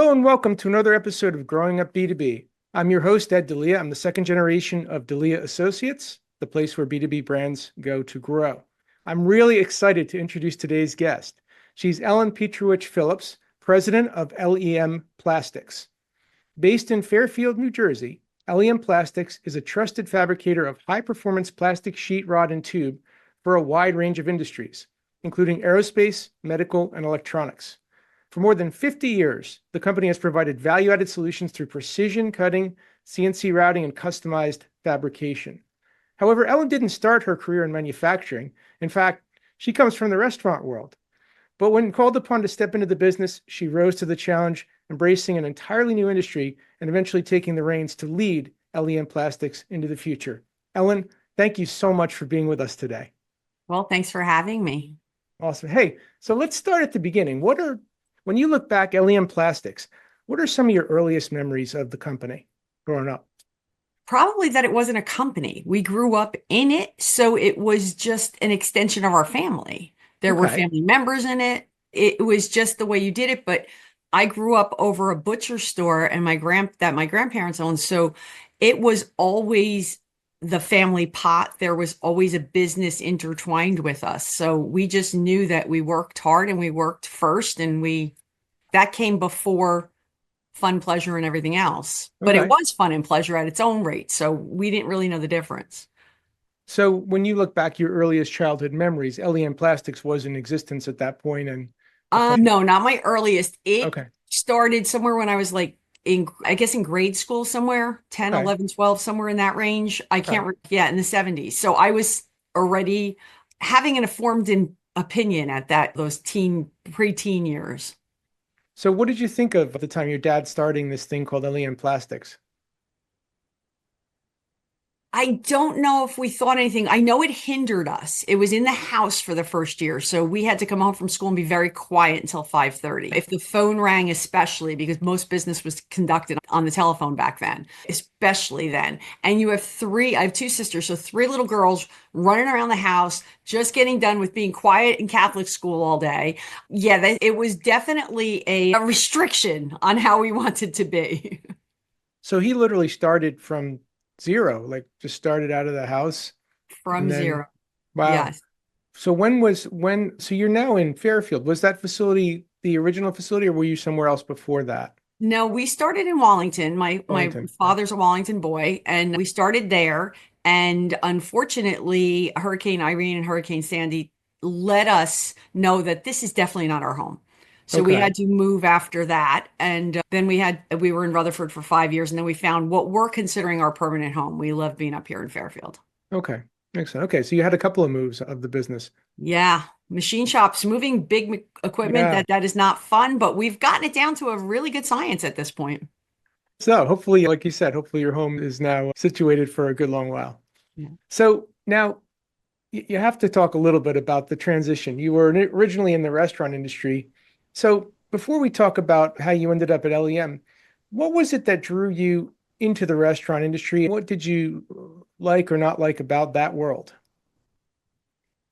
Hello and welcome to another episode of Growing Up B2B. I'm your host, Delia. I'm the second generation of Delia Associates, the place where B2B brands go to grow. I'm really excited to introduce today's guest. She's Pietrowitz-Phillips, president of LEM Plastics. Based in Fairfield, New Jersey, LEM Plastics is a trusted fabricator of high-performance plastic sheet, rod, and tube for a wide range of industries, including aerospace, medical, and electronics. For more than 50 years, the company has provided value-added solutions through precision cutting, CNC routing, and customized fabrication. However, Ellen didn't start her career in manufacturing. In fact, she comes from the restaurant world. But when called upon to step into the business, she rose to the challenge, embracing an entirely new industry and eventually taking the reins to lead LEM Plastics into the future. Ellen, thank you so much for being with us today. Well, thanks for having me. Awesome. Hey, so let's start at the beginning. When you look back at LEM Plastics, what are some of your earliest memories of the company growing up? Probably that it wasn't a company. We grew up in it, so it was just an extension of our family. There were family members in it. It was just the way you did it. But I grew up over a butcher store and my grandparents owned. So it was always the family pot. There was always a business intertwined with us. So we just knew that we worked hard and we worked first, and that came before fun, pleasure, and everything else. But it was fun and pleasure at its own rate. So we didn't really know the difference. So when you look back your earliest childhood memories, LEM Plastics was in existence at that point. And no, not my earliest. It started somewhere when I was like in grade school somewhere, 10, 11, 12, somewhere in that range. I can't remember. Yeah, in the 70s. So I was already having an informed opinion at those preteen years. So what did you think of at the time your dad starting this thing called LEM Plastics? I don't know if we thought anything. I know it hindered us. It was in the house for the first year. So we had to come home from school and be very quiet until 5:30. If the phone rang, especially because most business was conducted on the telephone back then, especially then. And I have two sisters, so three little girls running around the house, just getting done with being quiet in Catholic school all day. Yeah, it was definitely a restriction on how we wanted to be. So he literally started from zero, like just started out of the house from zero. Wow. Yes. So so you're now in Fairfield. Was that facility the original facility, or were you somewhere else before that? No, we started in Wallington. My father's a Wallington boy, and we started there. And unfortunately, Hurricane Irene and Hurricane Sandy let us know that this is definitely not our home. So we had to move after that. And then we were in Rutherford for 5 years, and then we found what we're considering our permanent home. We love being up here in Fairfield. Okay. Excellent. Okay. So you had a couple of moves of the business. Yeah. Machine shops, moving big equipment, that is not fun, but we've gotten it down to a really good science at this point. So hopefully, like you said, hopefully your home is now situated for a good long while. Yeah. So now you have to talk a little bit about the transition. You were originally in the restaurant industry. So before we talk about how you ended up at LEM, what was it that drew you into the restaurant industry? What did you like or not like about that world?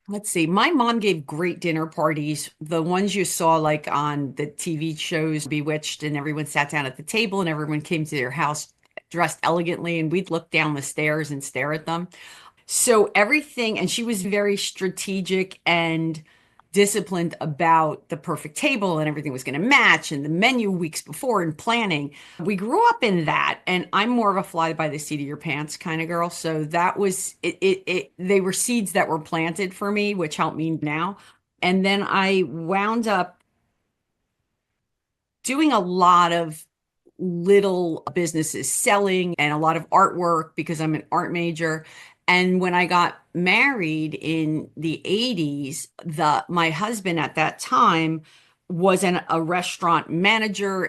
Let's see. My mom gave great dinner parties. The ones you saw like on the TV shows, Bewitched, and everyone sat down at the table and everyone came to their house dressed elegantly, and we'd look down the stairs and stare at them. So everything, and she was very strategic and disciplined about the perfect table, and everything was going to match, and the menu weeks before, and planning. We grew up in that, and I'm more of a fly by the seat of your pants kind of girl. So that was it. They were seeds that were planted for me, which helped me now. And then I wound up doing a lot of little businesses, selling, and a lot of artwork because I'm an art major. And when I got married in the 80s, my husband at that time was a restaurant manager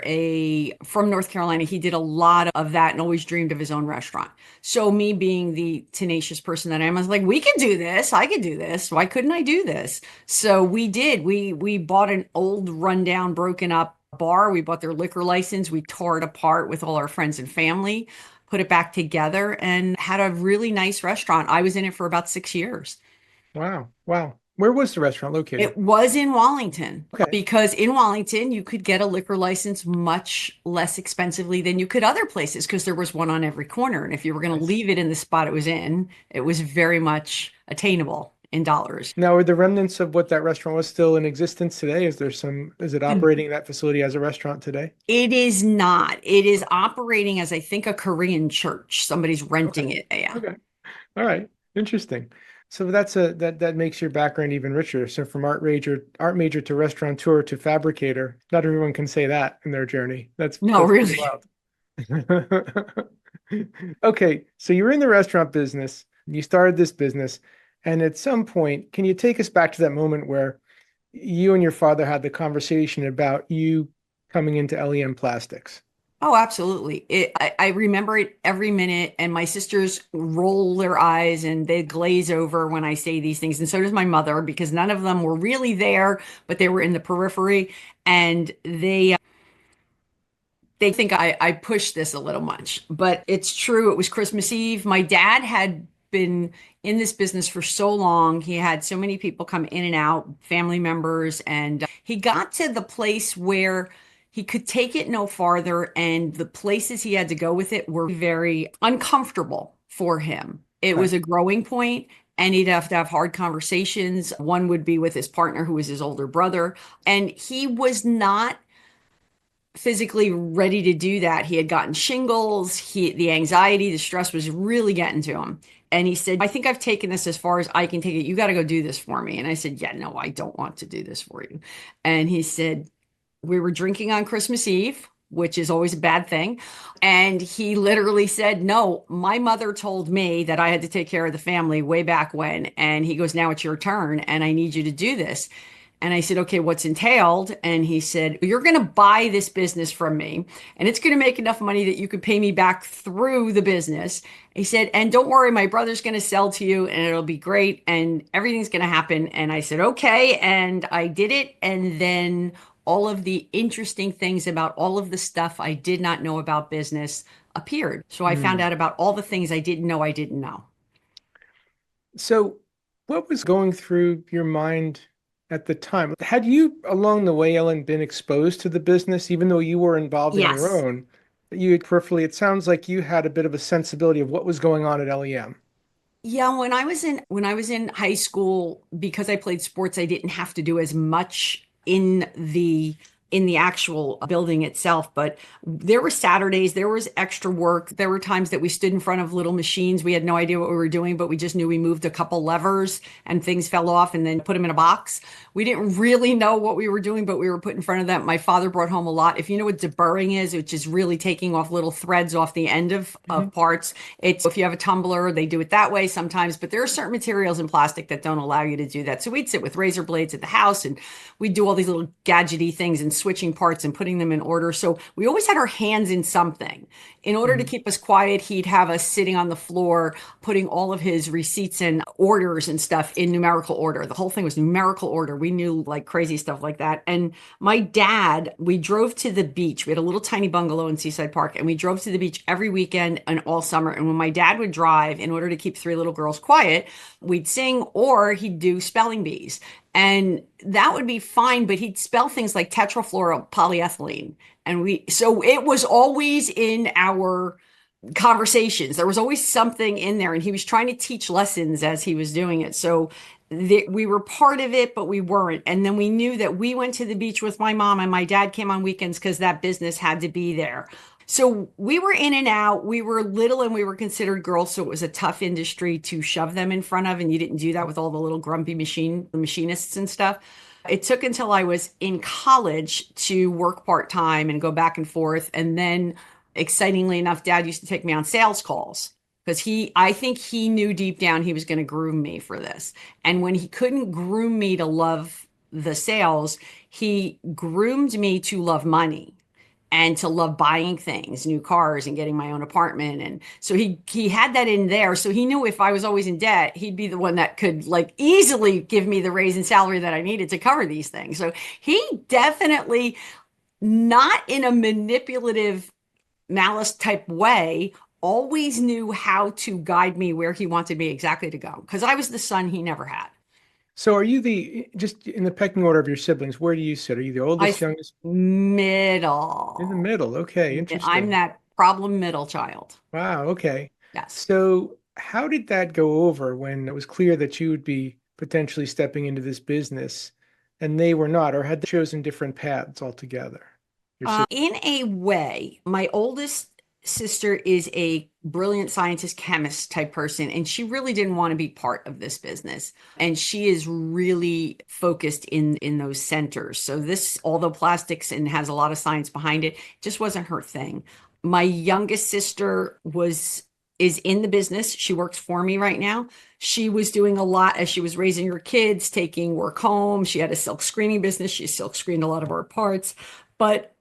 from North Carolina. He did a lot of that and always dreamed of his own restaurant. So me being the tenacious person that I am, I was like, we can do this. I could do this. Why couldn't I do this? So we did. We bought an old rundown, broken up bar. We bought their liquor license. We tore it apart with all our friends and family, put it back together, and had a really nice restaurant. I was in it for about 6 years. Wow. Where was the restaurant located? It was in Wallington Okay. because in Wallington, you could get a liquor license much less expensively than you could other places because there was one on every corner. And if you were going to Nice. leave it in the spot it was in, it was very much attainable in dollars. Now, are the remnants of what that restaurant was still in existence today? Is it operating that facility as a restaurant today? It is not. It is operating as I think a Korean church. Somebody's renting Okay. it. Yeah. Okay. All right. Interesting. So that makes your background even richer. So from art major to restaurateur to fabricator, not everyone can say that in their journey. No, That's pretty really. wild. Okay, so you were in the restaurant business, you started this business, and at some point, can you take us back to that moment where you and your father had the conversation about you coming into LEM Plastics? Oh, absolutely. I remember it every minute, and my sisters roll their eyes and they glaze over when I say these things. And so does my mother, because none of them were really there, but they were in the periphery. And they think I pushed this a little much, but it's true. It was Christmas Eve. My dad had been in this business for so long. He had so many people come in and out, family members, and he got to the place where he could take it no farther. And the places he had to go with it were very uncomfortable for him. It Right. was a growing point, and he'd have to have hard conversations. One would be with his partner, who was his older brother, and he was not physically ready to do that. He had gotten shingles. The anxiety, the stress was really getting to him. And he said, I think I've taken this as far as I can take it. You got to go do this for me. And I said, yeah, no, I don't want to do this for you. And he said, we were drinking on Christmas Eve, which is always a bad thing. And he literally said, no, my mother told me that I had to take care of the family way back when. And he goes, now it's your turn and I need you to do this. And I said, okay, what's entailed? And he said, you're going to buy this business from me, and it's going to make enough money that you could pay me back through the business. He said, and don't worry, my brother's going to sell to you and it'll be great and everything's going to happen. And I said, okay. And I did it. And then all of the interesting things about all of the stuff I did not know about business appeared. So I found Hmm. out about all the things I didn't know I didn't know. So, what was going through your mind at the time? Had you, along the way, Ellen, been exposed to the business, even though you were involved in your Yes. own? You had peripherally, it sounds like you had a bit of a sensibility of what was going on at LEM. Yeah, when I was in high school, because I played sports, I didn't have to do as much in the actual building itself, but there were Saturdays, there was extra work. There were times that we stood in front of little machines. We had no idea what we were doing, but we just knew we moved a couple levers and things fell off and then put them in a box. We didn't really know what we were doing, but we were put in front of that. My father brought home a lot. If you know what deburring is, which is really taking off little threads off the end of parts. It's if you have a tumbler, they do it that way sometimes, but there are certain materials in plastic that don't allow you to do that. So we'd sit with razor blades at the house and we'd do all these little gadgety things and switching parts and putting them in order. So we always had our hands in something. In order to Mhm. keep us quiet, he'd have us sitting on the floor, putting all of his receipts and orders and stuff in numerical order. The whole thing was numerical order. We knew like crazy stuff like that. And my dad, we drove to the beach. We had a little tiny bungalow in Seaside Park, and we drove to the beach every weekend and all summer. And when my dad would drive, in order to keep three little girls quiet, we'd sing or he'd do spelling bees. And that would be fine, but he'd spell things like tetrafluoropolyethylene. So it was always in our conversations. There was always something in there, and he was trying to teach lessons as he was doing it. So we were part of it, but we weren't. And then we knew that we went to the beach with my mom, and my dad came on weekends because that business had to be there. So we were in and out. We were little and we were considered girls, so it was a tough industry to shove them in front of, and you didn't do that with all the little grumpy machinists and stuff. It took until I was in college to work part-time and go back and forth. And then, excitingly enough, Dad used to take me on sales calls because I think he knew deep down he was going to groom me for this. And when he couldn't groom me to love the sales, he groomed me to love money and to love buying things, new cars and getting my own apartment. And so he had that in there. So he knew if I was always in debt, he'd be the one that could like easily give me the raise in salary that I needed to cover these things. So he definitely, not in a manipulative malice type way, always knew how to guide me where he wanted me exactly to go because I was the son he never had. So are you just in the pecking order of your siblings, where do you sit? Are you the I oldest, s- youngest? In the middle. middle. Okay, I'm interesting. that problem middle child. Wow, okay. Yes. So how did that go over when it was clear that you would be potentially stepping into this business and they were not, or had they chosen different paths altogether? Your sister. In a way, my oldest sister is a brilliant scientist, chemist type person, and she really didn't want to be part of this business. And she is really focused in those centers. So this, although plastics and has a lot of science behind it, just wasn't her thing. My youngest sister is in the business. She works for me right now. She was doing a lot as she was raising her kids, taking work home. She had a silk screening business. She silk screened a lot of our parts. But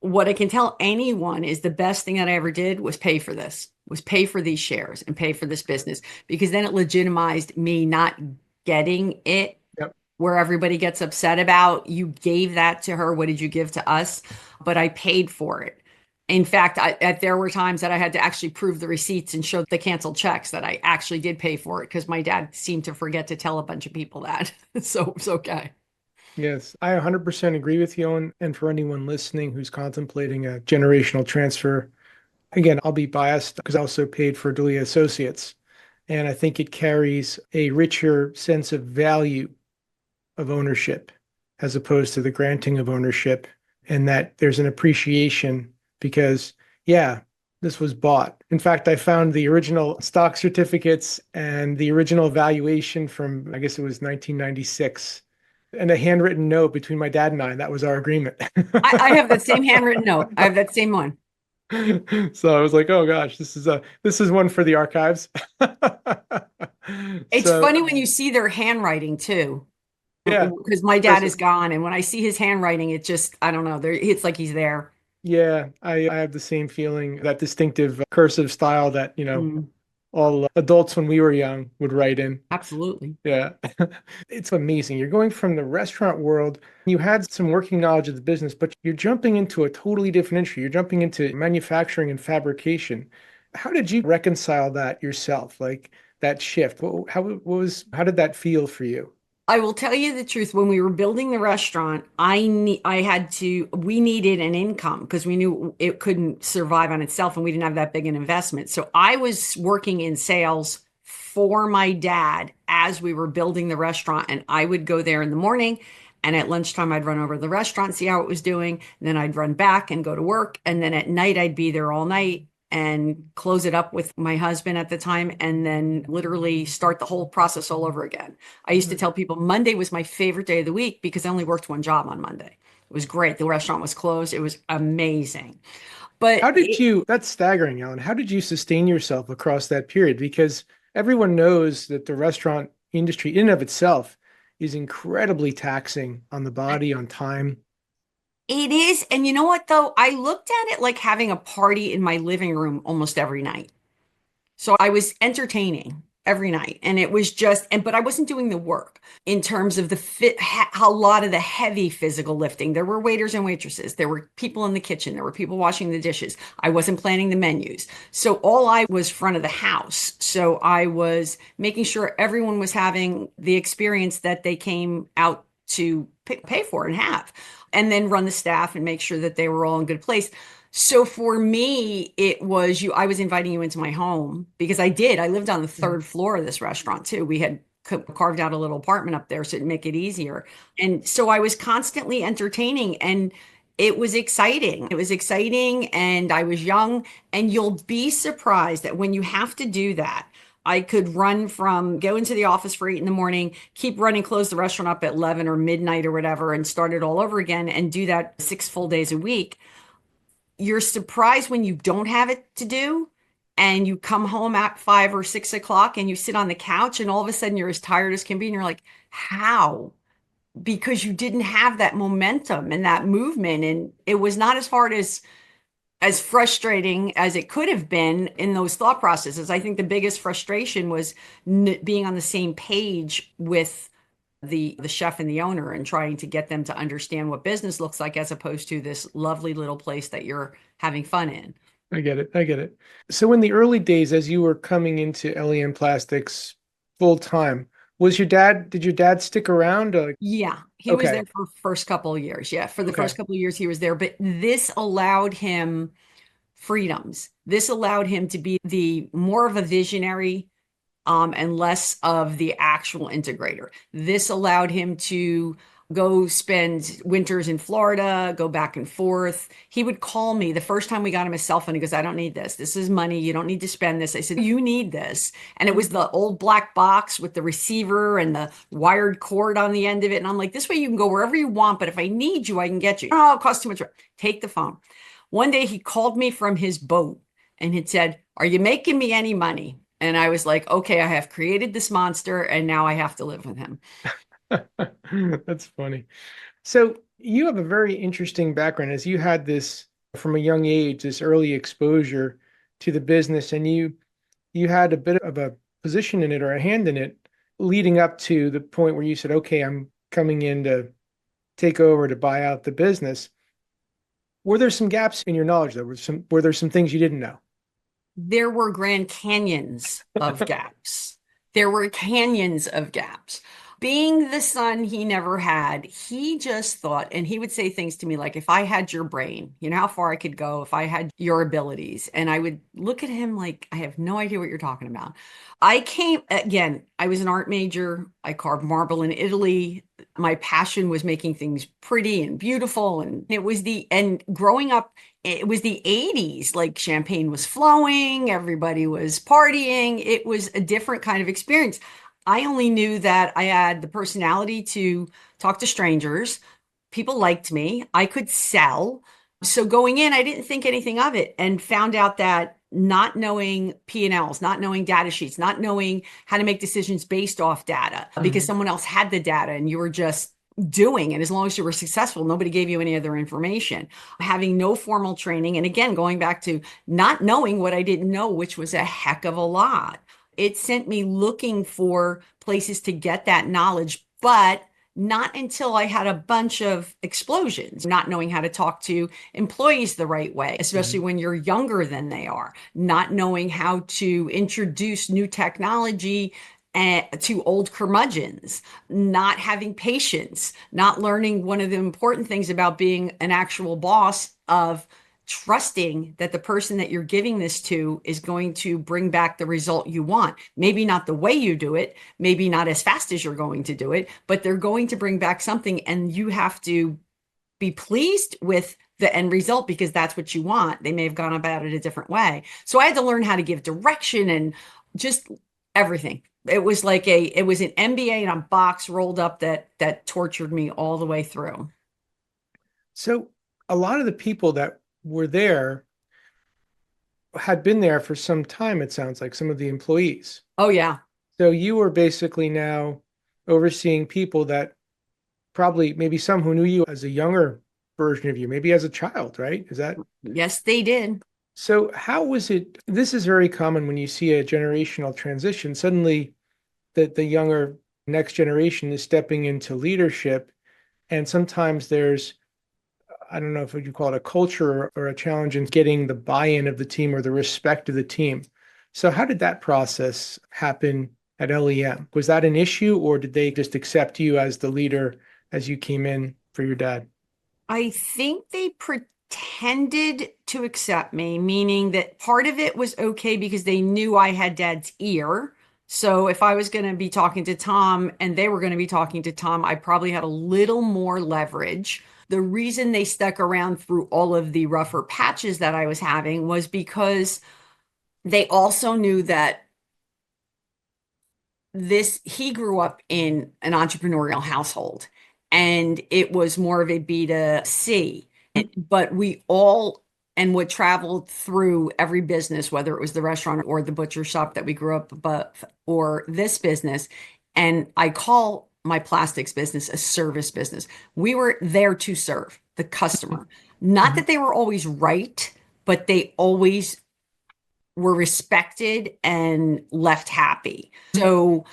what I can tell anyone is the best thing that I ever did was pay for this, was pay for these shares and pay for this business, because then it legitimized me not getting it Yep. where everybody gets upset about you gave that to her. What did you give to us? But I paid for it. In fact, there were times that I had to actually prove the receipts and show the canceled checks that I actually did pay for it because my dad seemed to forget to tell a bunch of people that. So it's okay. Yes, I 100% agree with you. And for anyone listening who's contemplating a generational transfer, again, I'll be biased because I also paid for Delia Associates. And I think it carries a richer sense of value of ownership as opposed to the granting of ownership, and that there's an appreciation because, yeah, this was bought. In fact, I found the original stock certificates and the original valuation from, I guess it was 1996, and a handwritten note between my dad and I. That was our agreement. I have that same handwritten note. I have that same one. So I was like, oh gosh, this is one for the archives. It's So funny when you see their handwriting too, yeah, because my dad is impressive. gone, and when I see his handwriting, it just, I don't know, there, it's like he's there. Yeah, I have the same feeling, that distinctive cursive style that, Mm, all adults when we were young would write in. absolutely. Yeah. It's amazing. You're going from the restaurant world, you had some working knowledge of the business, but you're jumping into a totally different industry. You're jumping into manufacturing and fabrication. How did you reconcile that yourself? Like that shift? How did that feel for you? I will tell you the truth. When we were building the restaurant, we needed an income because we knew it couldn't survive on itself and we didn't have that big an investment. So I was working in sales for my dad as we were building the restaurant. And I would go there in the morning, and at lunchtime, I'd run over to the restaurant, see how it was doing. And then I'd run back and go to work. And then at night, I'd be there all night and close it up with my husband at the time, and then literally start the whole process all over again. I used to tell people Monday was my favorite day of the week because I only worked one job on Monday. It was great. The restaurant was closed. It was amazing. How But did you, that's staggering, Alan. How did you sustain yourself across that period? Because everyone knows that the restaurant industry in and of itself is incredibly taxing on the body, on time. it is. And you know what, though? I looked at it like having a party in my living room almost every night. So I was entertaining every night, and it was just, but I wasn't doing the work in terms of a lot of the heavy physical lifting. There were waiters and waitresses. There were people in the kitchen. There were people washing the dishes. I wasn't planning the menus. So all I was front of the house. So I was making sure everyone was having the experience that they came out to pay for and have, and then run the staff and make sure that they were all in good place. So for me, it was I was inviting you into my home because I lived on the Mhm. third floor of this restaurant too. We had carved out a little apartment up there so it'd make it easier. And so I was constantly entertaining, and it was exciting. It was exciting, and I was young, and you'll be surprised that when you have to do that, I could go into the office for 8 in the morning, keep running, close the restaurant up at 11 or midnight or whatever, and start it all over again and do that 6 full days a week. You're surprised when you don't have it to do, and you come home at 5 or 6 o'clock and you sit on the couch, and all of a sudden you're as tired as can be, and you're like, how? Because you didn't have that momentum and that movement, and it was not as hard as frustrating as it could have been in those thought processes. I think the biggest frustration was being on the same page with the chef and the owner, and trying to get them to understand what business looks like as opposed to this lovely little place that you're having fun in. I get it. I get it. So in the early days, as you were coming into LEM Plastics full time, Did your dad stick around? Yeah, he was Okay. there for first couple of years. Yeah, for the Okay. first couple of years he was there, but this allowed him freedoms. This allowed him to be the more of a visionary and less of the actual integrator. This allowed him to go spend winters in Florida, go back and forth. He would call me the first time we got him his cell phone. He goes, I don't need this. This is money. You don't need to spend this. I said, you need this. And it was the old black box with the receiver and the wired cord on the end of it. And I'm like, this way you can go wherever you want. But if I need you, I can get you. Oh, it costs too much. Take the phone. One day he called me from his boat and had said, are you making me any money? And I was like, okay, I have created this monster and now I have to live with him. That's funny. So you have a very interesting background as you had this from a young age, this early exposure to the business, and you had a bit of a position in it or a hand in it leading up to the point where you said, okay, I'm coming in to take over to buy out the business. Were there some gaps in your knowledge though? Were there some things you didn't know? There were Grand Canyons of gaps. There were canyons of gaps. Being the son he never had, he just thought, and he would say things to me like, if I had your brain, you know how far I could go if I had your abilities. And I would look at him like, I have no idea what you're talking about. Again, I was an art major. I carved marble in Italy. My passion was making things pretty and beautiful. And growing up, it was the 80s, like champagne was flowing, everybody was partying. It was a different kind of experience. I only knew that I had the personality to talk to strangers. People liked me. I could sell. So going in, I didn't think anything of it and found out that not knowing P&Ls, not knowing data sheets, not knowing how to make decisions based off data because someone else had the data and you were just doing. And as long as you were successful, nobody gave you any other information. Having no formal training. And again, going back to not knowing what I didn't know, which was a heck of a lot. It sent me looking for places to get that knowledge, but not until I had a bunch of explosions, not knowing how to talk to employees the right way, especially when you're younger than they are, not knowing how to introduce new technology to old curmudgeons, not having patience, not learning one of the important things about being an actual boss of trusting that the person that you're giving this to is going to bring back the result you want. Maybe not the way you do it, maybe not as fast as you're going to do it, but they're going to bring back something and you have to be pleased with the end result because that's what you want. They may have gone about it a different way. So I had to learn how to give direction and just everything. It was an MBA in a box rolled up that tortured me all the way through. So a lot of the people that were there had been there for some time, it sounds like, some of the employees. Oh yeah. So you were basically now overseeing people that probably maybe some who knew you as a younger version of you, maybe as a child, right? Is that Yes, they did. so? How was it? This is very common when you see a generational transition. Suddenly, the younger next generation is stepping into leadership, and sometimes there's I don't know if you call it a culture or a challenge in getting the buy-in of the team or the respect of the team. So how did that process happen at LEM? Was that an issue or did they just accept you as the leader as you came in for your dad? I think they pretended to accept me, meaning that part of it was okay because they knew I had dad's ear. So if I was going to be talking to Tom and they were going to be talking to Tom, I probably had a little more leverage. The reason they stuck around through all of the rougher patches that I was having was because they also knew that he grew up in an entrepreneurial household and it was more of a B to C. But we all and would travel through every business, whether it was the restaurant or the butcher shop that we grew up above or this business. And I call my plastics business a service business. We were there to serve the customer. Not that they were always right, but they always were respected and left happy. So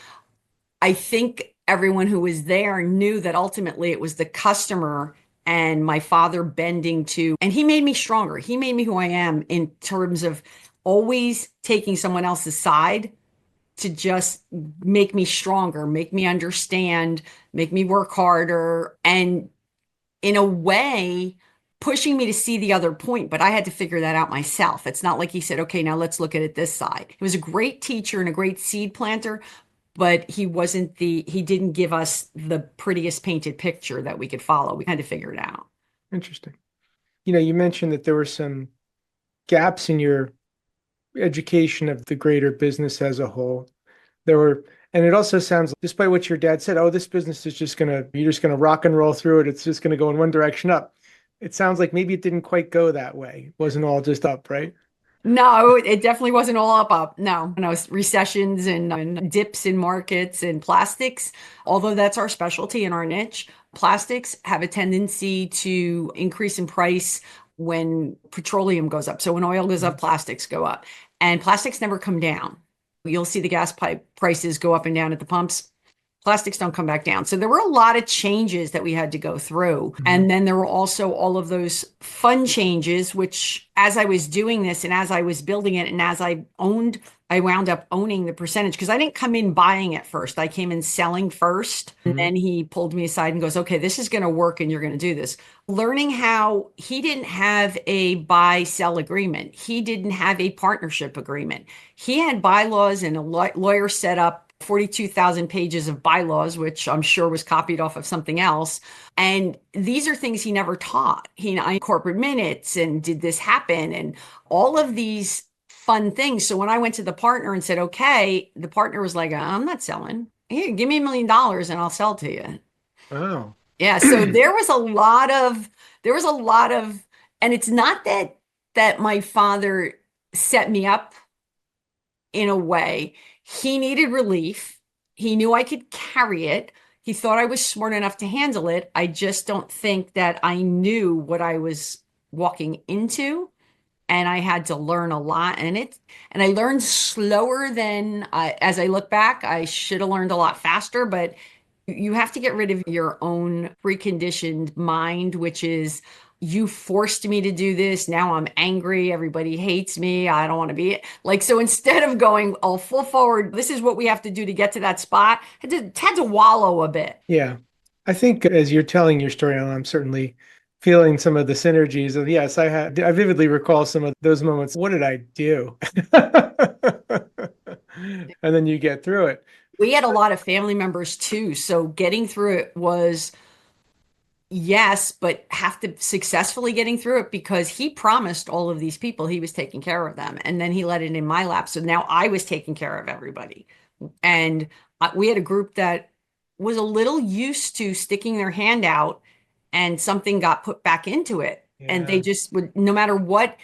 I think everyone who was there knew that ultimately it was the customer and my father bending to, and he made me stronger. He made me who I am in terms of always taking someone else's side to just make me stronger, make me understand, make me work harder, and in a way, pushing me to see the other point. But I had to figure that out myself. It's not like he said, okay, now let's look at it this side. He was a great teacher and a great seed planter, but he didn't give us the prettiest painted picture that we could follow. We had to figure it out. Interesting. You mentioned that there were some gaps in your education of the greater business as a whole. And it also sounds, despite what your dad said, oh, this business is you're just gonna rock and roll through it. It's just gonna go in one direction up. It sounds like maybe it didn't quite go that way. It wasn't all just up, right? No, it definitely wasn't all up. No, recessions and dips in markets and plastics, although that's our specialty and our niche. Plastics have a tendency to increase in price when petroleum goes up. So when oil goes up, plastics go up, and plastics never come down. You'll see the gas pipe prices go up and down at the pumps. Plastics don't come back down. So there were a lot of changes that we had to go through. And then there were also all of those fun changes, which as I was doing this and as I was building it and as I wound up owning the percentage because I didn't come in buying it first. I came in selling first. And then he pulled me aside and goes, okay, this is going to work and you're going to do this. Learning how he didn't have a buy-sell agreement. He didn't have a partnership agreement. He had bylaws and a lawyer set up 42,000 pages of bylaws, which I'm sure was copied off of something else. And these are things he never taught. I corporate minutes and did this happen and all of these fun things. So when I went to the partner and said, okay, the partner was like, I'm not selling. Here, give me $1 million and I'll sell to you. Wow. Yeah. So there was a lot of, and it's not that my father set me up in a way. He needed relief. He knew I could carry it. He thought I was smart enough to handle it. I just don't think that I knew what I was walking into. And I had to learn a lot. And I learned slower than as I look back, I should have learned a lot faster, but you have to get rid of your own preconditioned mind, which is you forced me to do this. Now I'm angry. Everybody hates me. I don't want to be it. Like, so instead of going all full forward, this is what we have to do to get to that spot, I just had to wallow a bit. Yeah. I think as you're telling your story, I'm certainly feeling some of the synergies of, yes, I vividly recall some of those moments. What did I do? And then you get through it. We had a lot of family members too. So getting through it was yes, but have to successfully getting through it because he promised all of these people he was taking care of them. And then he let it in my lap. So now I was taking care of everybody. And we had a group that was a little used to sticking their hand out and something got put back into it. Yeah. And they just would, no matter what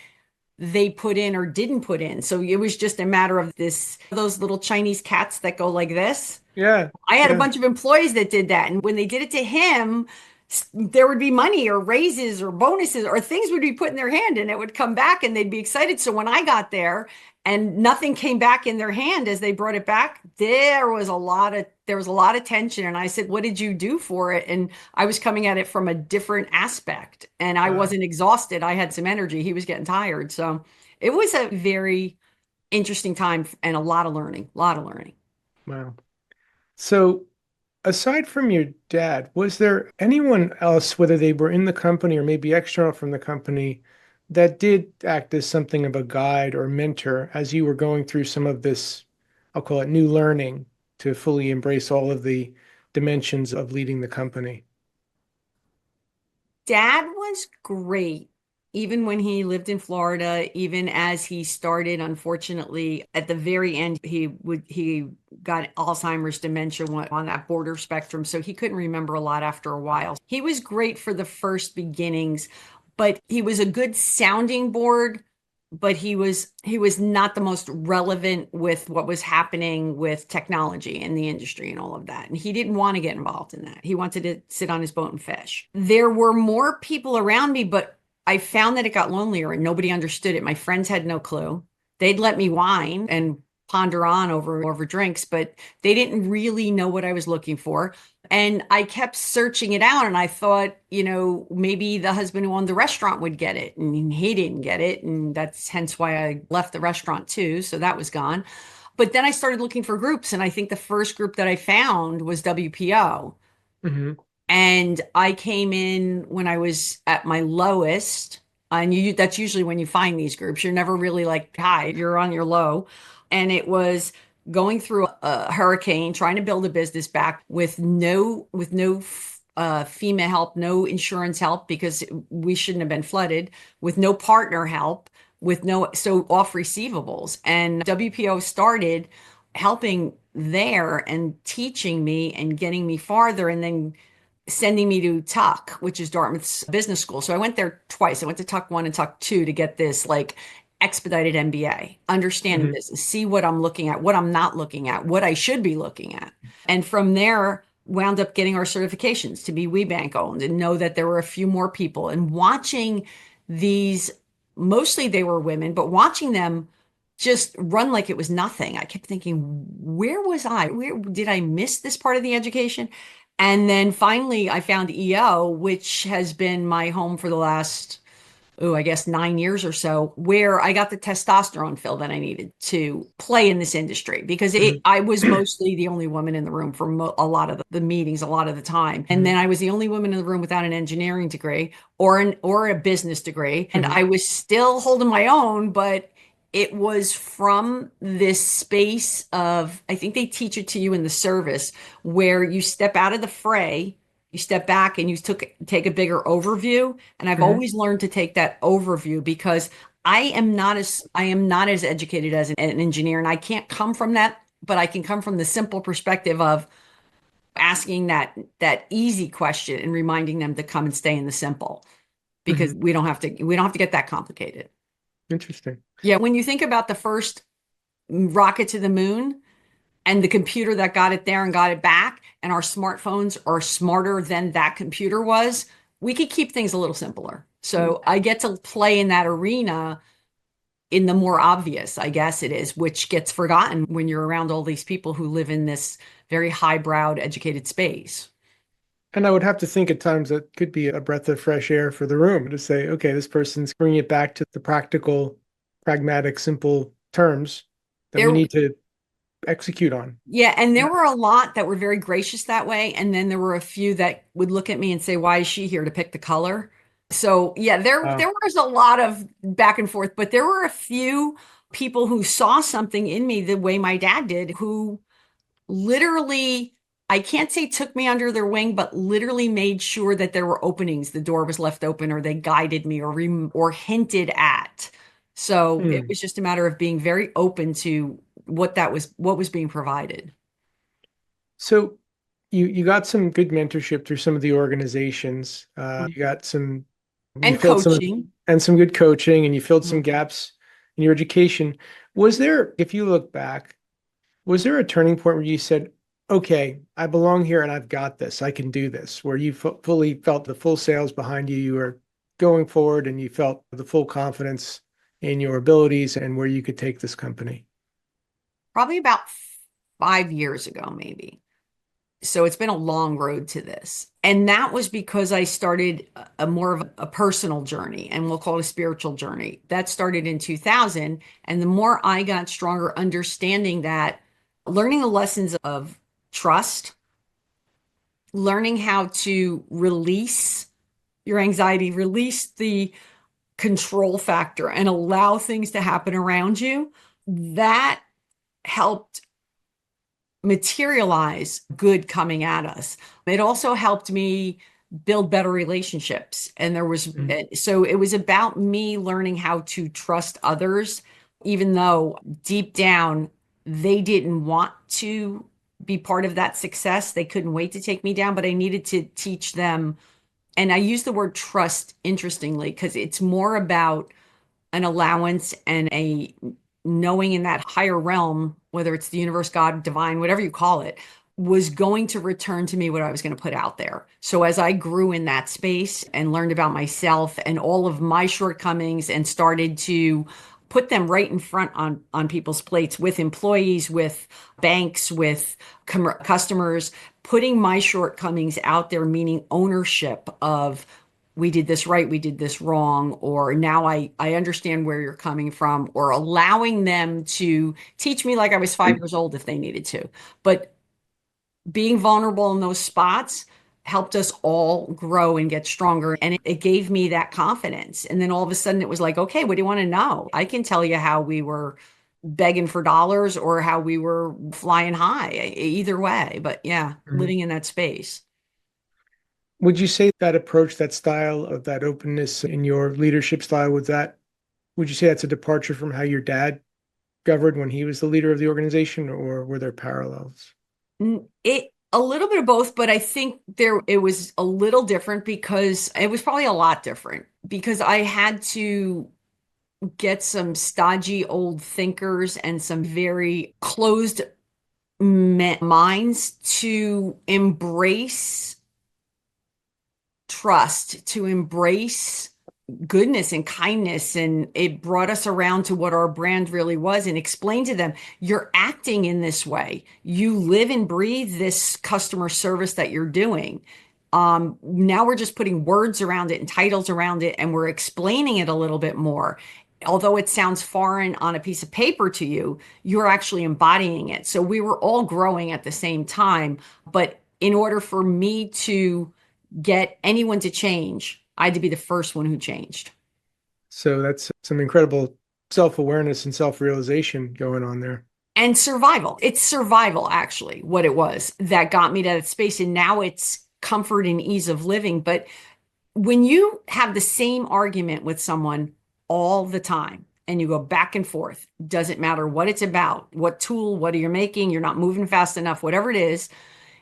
they put in or didn't put in. So it was just a matter of those little Chinese cats that go like this. Yeah. I had a bunch of employees that did that. And when they did it to him, there would be money or raises or bonuses or things would be put in their hand and it would come back and they'd be excited. So when I got there and nothing came back in their hand as they brought it back, there was a lot of tension. And I said, what did you do for it? And I was coming at it from a different aspect and I wasn't exhausted. I had some energy. He was getting tired. So it was a very interesting time and a lot of learning. Wow. So aside from your dad, was there anyone else, whether they were in the company or maybe external from the company, that did act as something of a guide or mentor as you were going through some of this, I'll call it new learning to fully embrace all of the dimensions of leading the company? Dad was great. Even when he lived in Florida, even as he started, unfortunately, at the very end, he got Alzheimer's, dementia on that border spectrum. So he couldn't remember a lot after a while. He was great for the first beginnings, but he was a good sounding board, but he was not the most relevant with what was happening with technology in the industry and all of that. And he didn't want to get involved in that. He wanted to sit on his boat and fish. There were more people around me, but I found that it got lonelier and nobody understood it. My friends had no clue. They'd let me whine and ponder on over drinks, but they didn't really know what I was looking for. And I kept searching it out. And I thought, maybe the husband who owned the restaurant would get it. And he didn't get it. And that's hence why I left the restaurant too. So that was gone. But then I started looking for groups, and I think the first group that I found was WPO. Hmm. And I came in when I was at my lowest. And that's usually when you find these groups. You're never really like high, you're on your low. And it was going through a hurricane, trying to build a business back with no FEMA help, no insurance help because we shouldn't have been flooded, with no partner help, with no so off receivables. And WPO started helping there and teaching me and getting me farther, and then sending me to Tuck, which is Dartmouth's business school. So I went there twice. I went to Tuck 1 and Tuck 2 to get this like expedited MBA, understanding Hmm. business, see what I'm looking at, what I'm not looking at, what I should be looking at. And from there, wound up getting our certifications to be WeBank owned and know that there were a few more people, and watching these, mostly they were women, but watching them just run like it was nothing. I kept thinking, where was I? Where did I miss this part of the education? And then finally, I found EO, which has been my home for the last, oh, I guess 9 years or so, where I got the testosterone fill that I needed to play in this industry because Hmm. I was mostly the only woman in the room for a lot of the meetings, a lot of the time. And then I was the only woman in the room without an engineering degree or a business degree. And Hmm. I was still holding my own, but it was from this space of, I think they teach it to you in the service, where you step out of the fray, you step back and take a bigger overview. And I've Hmm. always learned to take that overview because I am not as educated as an engineer, and I can't come from that, but I can come from the simple perspective of asking that easy question and reminding them to come and stay in the simple, because Hmm. we don't have to get that complicated. Interesting. Yeah, when you think about the first rocket to the moon and the computer that got it there and got it back, and our smartphones are smarter than that computer was, we could keep things a little simpler. So I get to play in that arena in the more obvious, I guess it is, which gets forgotten when you're around all these people who live in this very highbrowed, educated space. And I would have to think at times that could be a breath of fresh air for the room to say, okay, this person's bringing it back to the practical, pragmatic, simple terms that we There, need to execute on. yeah, and Yeah. there were a lot that were very gracious that way, and then there were a few that would look at me and say, "Why is she here to pick the color?" So, yeah, there was a lot of back and forth, but there were a few people who saw something in me the way my dad did, who literally, I can't say took me under their wing, but literally made sure that there were openings, the door was left open, or they guided me or hinted at. So it Hmm. was just a matter of being very open to what was being provided. So you got some good mentorship through some of the organizations. You got you And filled some coaching. and some good coaching, and you filled some Mhm. gaps in your education. Was there, if you look back, was there a turning point where you said, okay, I belong here and I've got this, I can do this, where you fully felt the full sails behind you, you were going forward and you felt the full confidence in your abilities and where you could take this company? Probably about 5 years ago, maybe. So it's been a long road to this. And that was because I started a more of a personal journey, and we'll call it a spiritual journey. That started in 2000. And the more I got stronger, understanding that, learning the lessons of trust, learning how to release your anxiety, release the control factor, and allow things to happen around you, that helped materialize good coming at us. It also helped me build better relationships. And Mhm. so it was about me learning how to trust others, even though deep down they didn't want to be part of that success. They couldn't wait to take me down, but I needed to teach them. And I use the word trust interestingly because it's more about an allowance and a knowing in that higher realm, whether it's the universe, God, divine, whatever you call it, was going to return to me what I was going to put out there. So as I grew in that space and learned about myself and all of my shortcomings and started to put them right in front on people's plates, with employees, with banks, with customers, putting my shortcomings out there, meaning ownership of we did this right, we did this wrong, or now I understand where you're coming from, or allowing them to teach me like I was 5 years old if they needed to. But being vulnerable in those spots helped us all grow and get stronger. And it gave me that confidence. And then all of a sudden it was like, okay, what do you want to know? I can tell you how we were begging for dollars or how we were flying high, either way. But yeah, Mhm. living in that space. Would you say that approach, that style of that openness in your leadership style, would you say that's a departure from how your dad governed when he was the leader of the organization, or were there parallels? It a little bit of both, but I think there it was a little different because it was probably a lot different because I had to get some stodgy old thinkers and some very closed minds to embrace trust, to embrace goodness and kindness. And it brought us around to what our brand really was and explained to them, you're acting in this way. You live and breathe this customer service that you're doing. Now we're just putting words around it and titles around it, and we're explaining it a little bit more. Although it sounds foreign on a piece of paper to you, you're actually embodying it. So we were all growing at the same time. But in order for me to get anyone to change, I had to be the first one who changed. So that's some incredible self-awareness and self-realization going on there. And survival. It's survival, actually, what it was that got me to that space. And now it's comfort and ease of living. But when you have the same argument with someone all the time and you go back and forth, doesn't matter what it's about, what tool, what are you making, you're not moving fast enough, whatever it is,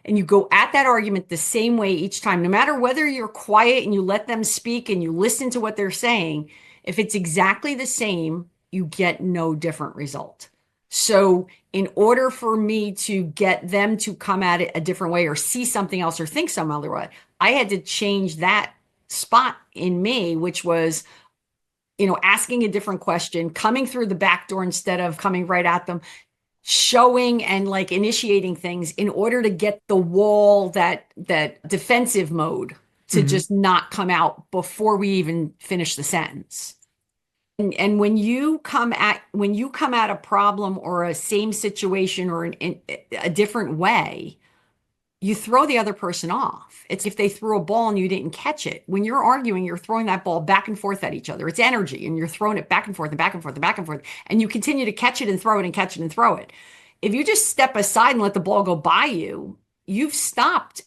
and you go at that argument the same way each time, no matter whether you're quiet and you let them speak and you listen to what they're saying, if it's exactly the same, you get no different result. So, in order for me to get them to come at it a different way or see something else or think some other way, I had to change that spot in me, which was, asking a different question, coming through the back door instead of coming right at them, showing and like initiating things in order to get the wall, that defensive mode, to Mhm. just not come out before we even finish the sentence. And when you come at a problem or a same situation or a different way, you throw the other person off. It's if they threw a ball and you didn't catch it. When you're arguing, you're throwing that ball back and forth at each other. It's energy, and you're throwing it back and forth and back and forth and back and forth. And you continue to catch it and throw it and catch it and throw it. If you just step aside and let the ball go by you, you've stopped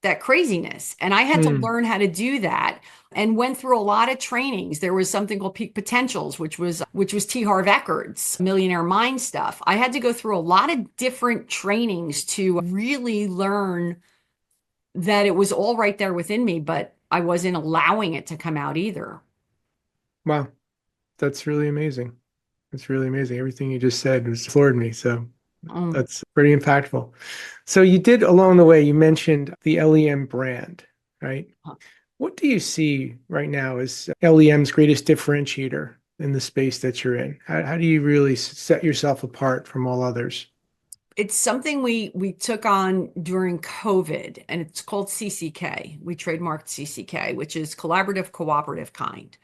that craziness. And I had to Mm. learn how to do that and went through a lot of trainings. There was something called Peak Potentials, which was T. Harv Eckert's Millionaire Mind stuff. I had to go through a lot of different trainings to really learn that it was all right there within me, but I wasn't allowing it to come out either. Wow, that's really amazing. That's really amazing. Everything you just said was floored me. So Mm. that's pretty impactful. So you did along the way, you mentioned the LEM brand, right? What do you see right now as LEM's greatest differentiator in the space that you're in? How do you really set yourself apart from all others? It's something we took on during COVID, and it's called CCK. We trademarked CCK, which is collaborative, cooperative, kind.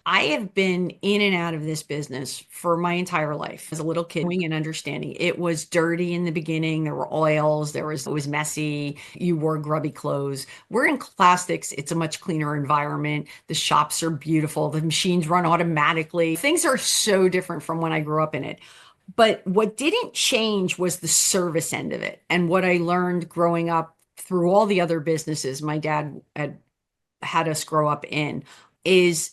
I have been in and out of this business for my entire life. As a little kid, knowing and understanding, it was dirty in the beginning. There were oils. It was messy. You wore grubby clothes. We're in plastics. It's a much cleaner environment. The shops are beautiful. The machines run automatically. Things are so different from when I grew up in it. But what didn't change was the service end of it. And what I learned growing up through all the other businesses my dad had us grow up in is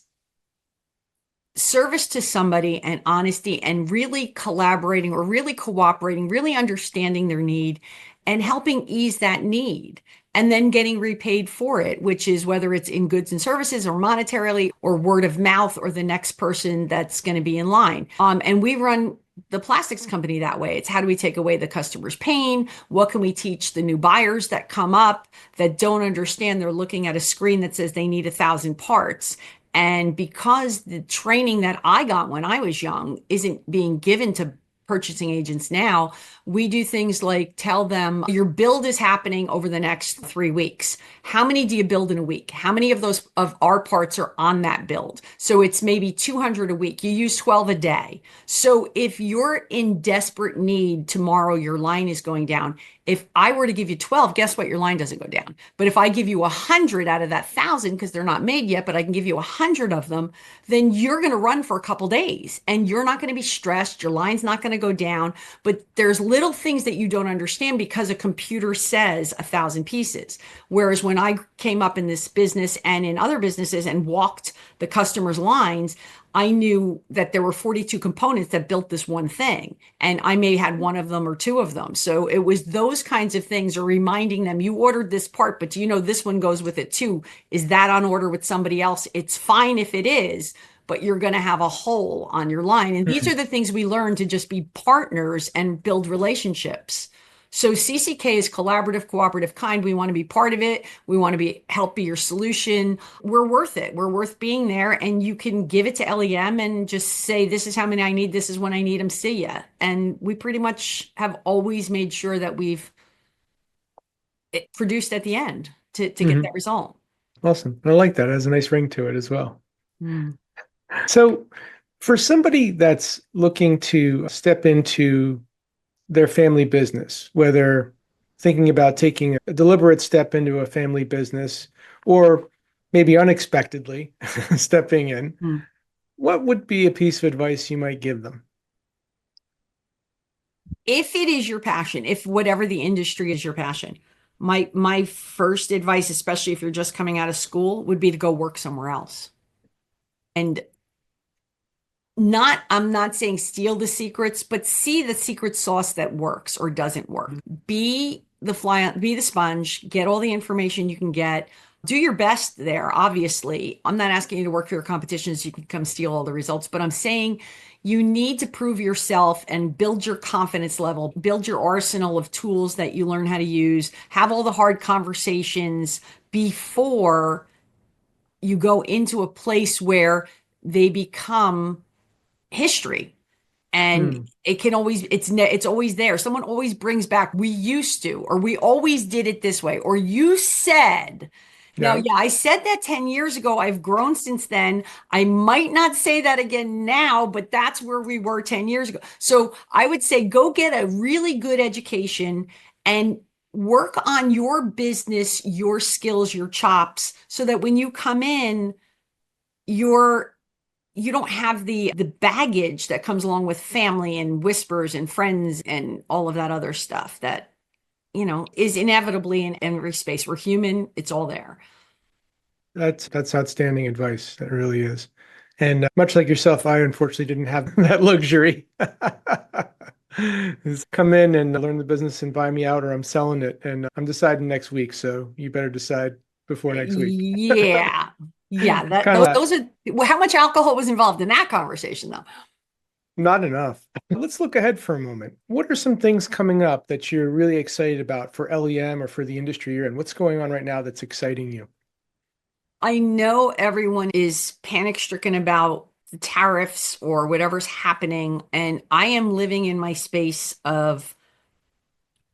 service to somebody and honesty and really collaborating or really cooperating, really understanding their need and helping ease that need. And then getting repaid for it, which is whether it's in goods and services or monetarily or word of mouth or the next person that's going to be in line. And we run the plastics company that way. It's how do we take away the customer's pain? What can we teach the new buyers that come up that don't understand? They're looking at a screen that says they need 1,000 parts. And because the training that I got when I was young isn't being given to purchasing agents now, we do things like tell them your build is happening over the next 3 weeks. How many do you build in a week? How many of those of our parts are on that build? So it's maybe 200 a week. You use 12 a day. So if you're in desperate need tomorrow, your line is going down. If I were to give you 12, guess what? Your line doesn't go down. But if I give you 100 out of that 1,000, because they're not made yet, but I can give you 100 of them, then you're going to run for a couple days and you're not going to be stressed. Your line's not going to go down. But there's little things that you don't understand because a computer says 1,000 pieces. Whereas when I came up in this business and in other businesses and walked the customers' lines, I knew that there were 42 components that built this one thing, and I may have had one of them or two of them. So it was those kinds of things, or reminding them, you ordered this part, but do you know this one goes with it too? Is that on order with somebody else? It's fine if it is, but you're going to have a hole on your line. And these are the things we learn to just be partners and build relationships. So CCK is collaborative, cooperative, kind. We want to be part of it. We want to help be your solution. We're worth it. We're worth being there. And you can give it to LEM and just say, this is how many I need. This is when I need them. See ya. And we pretty much have always made sure that we've produced at the end to get that result. Awesome. I like that. It has a nice ring to it as well. Mm. So for somebody that's looking to step into their family business, whether thinking about taking a deliberate step into a family business or maybe unexpectedly stepping in, what would be a piece of advice you might give them? If it is your passion, if whatever the industry is your passion, my first advice, especially if you're just coming out of school, would be to go work somewhere else. And I'm not saying steal the secrets, but see the secret sauce that works or doesn't work. Be the sponge, get all the information you can get, do your best there. Obviously, I'm not asking you to work for your competition so you can come steal all the results, but I'm saying you need to prove yourself and build your confidence level, build your arsenal of tools that you learn how to use, have all the hard conversations before you go into a place where they become history. And it can always, it's always there. Someone always brings back, we used to, or we always did it this way, or you said. Now, yeah, I said that 10 years ago. I've grown since then. I might not say that again now, but that's where we were 10 years ago. So I would say go get a really good education and work on your business, your skills, your chops, so that when you come in, you don't have the baggage that comes along with family and whispers and friends and all of that other stuff that, is inevitably in every space. We're human. It's all there. That's outstanding advice. That really is. And much like yourself, I unfortunately didn't have that luxury. Just come in and learn the business and buy me out, or I'm selling it. And I'm deciding next week. So you better decide before next week. Yeah. Yeah. Those are, how much alcohol was involved in that conversation, though? Not enough. Let's look ahead for a moment. What are some things coming up that you're really excited about for LEM or for the industry you're in? What's going on right now that's exciting you? I know everyone is panic-stricken about the tariffs or whatever's happening, and I am living in my space of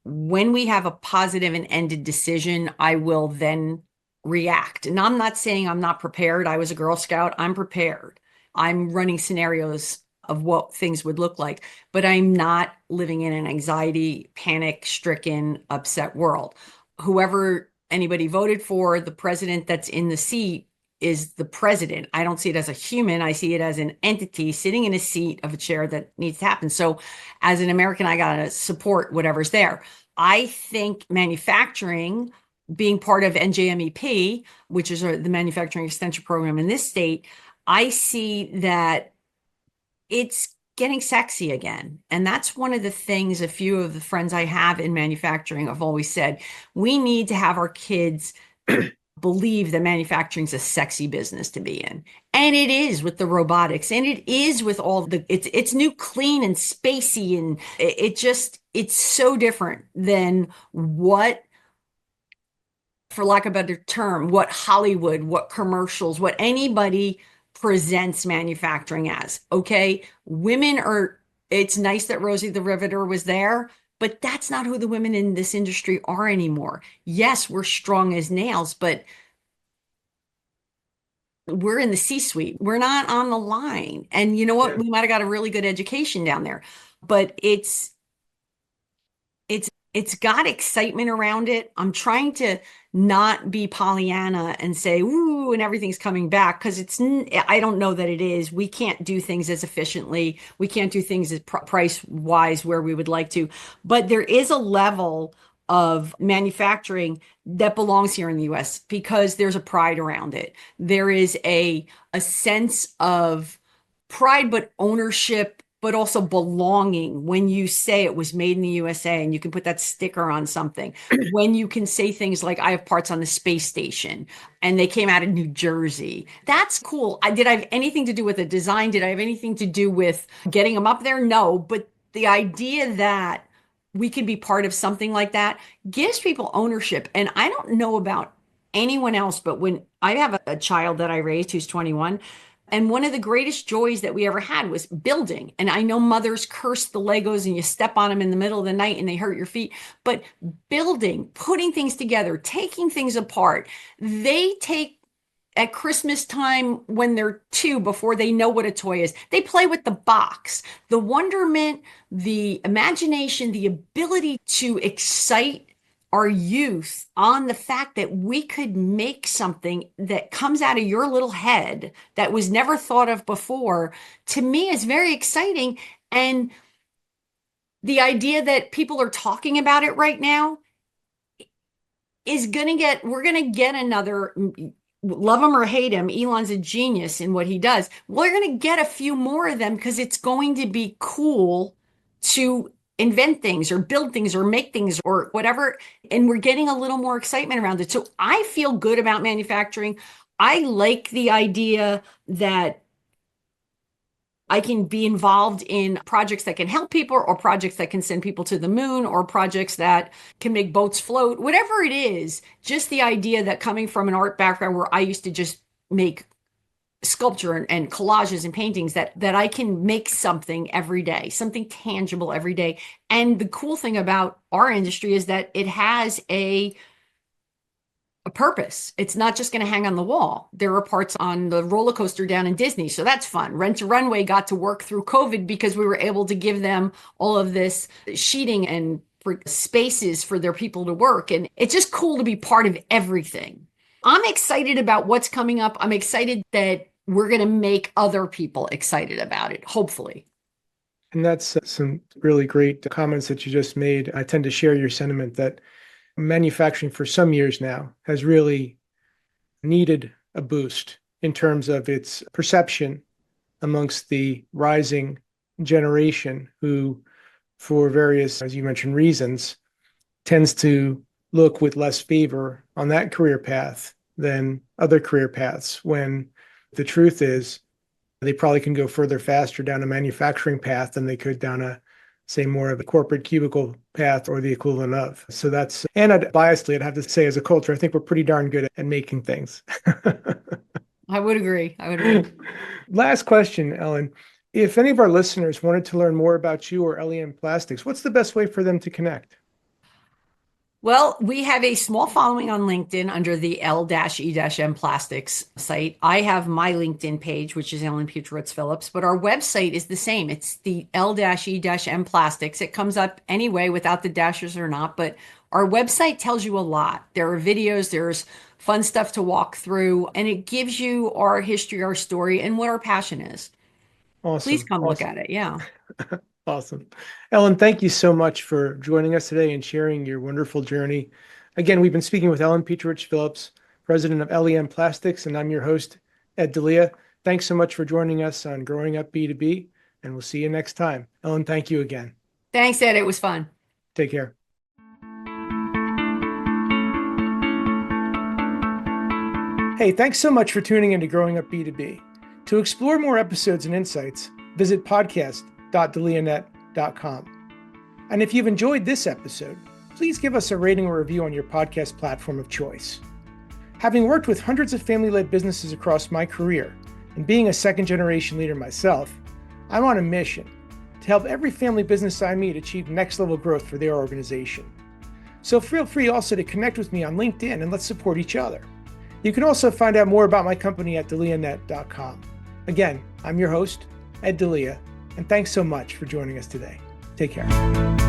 when we have a positive and ended decision, I will then react. And I'm not saying I'm not prepared. I was a Girl Scout. I'm prepared. I'm running scenarios of what things would look like, but I'm not living in an anxiety, panic-stricken, upset world. Whoever anybody voted for, the president that's in the seat is the president. I don't see it as a human. I see it as an entity sitting in a seat of a chair that needs to happen. So as an American, I got to support whatever's there. I think manufacturing, being part of NJMEP, which is the manufacturing extension program in this state, I see that it's getting sexy again. And that's one of the things a few of the friends I have in manufacturing have always said. We need to have our kids believe that manufacturing is a sexy business to be in. And it is with the robotics, and it is with all it's new, clean and spacey. And it's so different than what, for lack of a better term, what Hollywood, what commercials, what anybody presents manufacturing as. Okay, it's nice that Rosie the Riveter was there, but that's not who the women in this industry are anymore. Yes, we're strong as nails, but we're in the C-suite. We're not on the line. And you know what? Yeah. We might have got a really good education down there, but it's got excitement around it. I'm trying to not be Pollyanna and say, ooh, and everything's coming back because I don't know that it is. We can't do things as efficiently. We can't do things as price wise where we would like to. But there is a level of manufacturing that belongs here in the US because there's a pride around it. There is a sense of pride, but ownership, but also belonging when you say it was made in the USA and you can put that sticker on something. When you can say things like, I have parts on the space station and they came out of New Jersey. That's cool. Did I have anything to do with the design? Did I have anything to do with getting them up there? No, but the idea that we can be part of something like that gives people ownership. And I don't know about anyone else, but when I have a child that I raised who's 21, and one of the greatest joys that we ever had was building. And I know mothers curse the Legos and you step on them in the middle of the night and they hurt your feet. But building, putting things together, taking things apart, they take at Christmas time when they're 2 before they know what a toy is. They play with the box, the wonderment, the imagination, the ability to excite our youth on the fact that we could make something that comes out of your little head that was never thought of before, to me is very exciting. And the idea that people are talking about it right now we're going to get another, love him or hate him, Elon's a genius in what he does. We're going to get a few more of them because it's going to be cool to invent things or build things or make things or whatever. And we're getting a little more excitement around it. So I feel good about manufacturing. I like the idea that I can be involved in projects that can help people or projects that can send people to the moon or projects that can make boats float, whatever it is. Just the idea that coming from an art background where I used to just make sculpture and collages and paintings that I can make something every day, something tangible every day. And the cool thing about our industry is that it has a purpose. It's not just going to hang on the wall. There are parts on the roller coaster down in Disney. So that's fun. Rent a Runway got to work through COVID because we were able to give them all of this sheeting and spaces for their people to work. And it's just cool to be part of everything. I'm excited about what's coming up. I'm excited that we're going to make other people excited about it, hopefully. And that's some really great comments that you just made. I tend to share your sentiment that manufacturing for some years now has really needed a boost in terms of its perception amongst the rising generation who, for various, as you mentioned, reasons, tends to look with less favor on that career path than other career paths, when the truth is they probably can go further faster down a manufacturing path than they could down a, say, more of a corporate cubicle path or the equivalent of. So that's, and biasedly, I'd have to say, as a culture, I think we're pretty darn good at making things. I would agree. Last question, Ellen. If any of our listeners wanted to learn more about you or LEM Plastics, what's the best way for them to connect? Well, we have a small following on LinkedIn under the L-E-M Plastics site. I have my LinkedIn page, which is Ellen Pietrowitz-Phillips, but our website is the same. It's the L-E-M Plastics. It comes up anyway without the dashes or not, but our website tells you a lot. There are videos, there's fun stuff to walk through, and it gives you our history, our story, and what our passion is. Awesome. Please come look at it. Yeah. Awesome. Ellen, thank you so much for joining us today and sharing your wonderful journey. Again, we've been speaking with Ellen Pietrowitz-Phillips, president of LEM Plastics, and I'm your host, Ed Delia. Thanks so much for joining us on Growing Up B2B, and we'll see you next time. Ellen, thank you again. Thanks, Ed. It was fun. Take care. Hey, thanks so much for tuning into Growing Up B2B. To explore more episodes and insights, visit podcast.delianet.com. And if you've enjoyed this episode, please give us a rating or review on your podcast platform of choice. Having worked with hundreds of family-led businesses across my career and being a second-generation leader myself, I'm on a mission to to help every family business I meet achieve next level growth for their organization. So feel free also to connect with me on LinkedIn and let's support each other. You can also find out more about my company at delianet.com. Again, I'm your host, Ed Delia, and thanks so much for joining us today. Take care.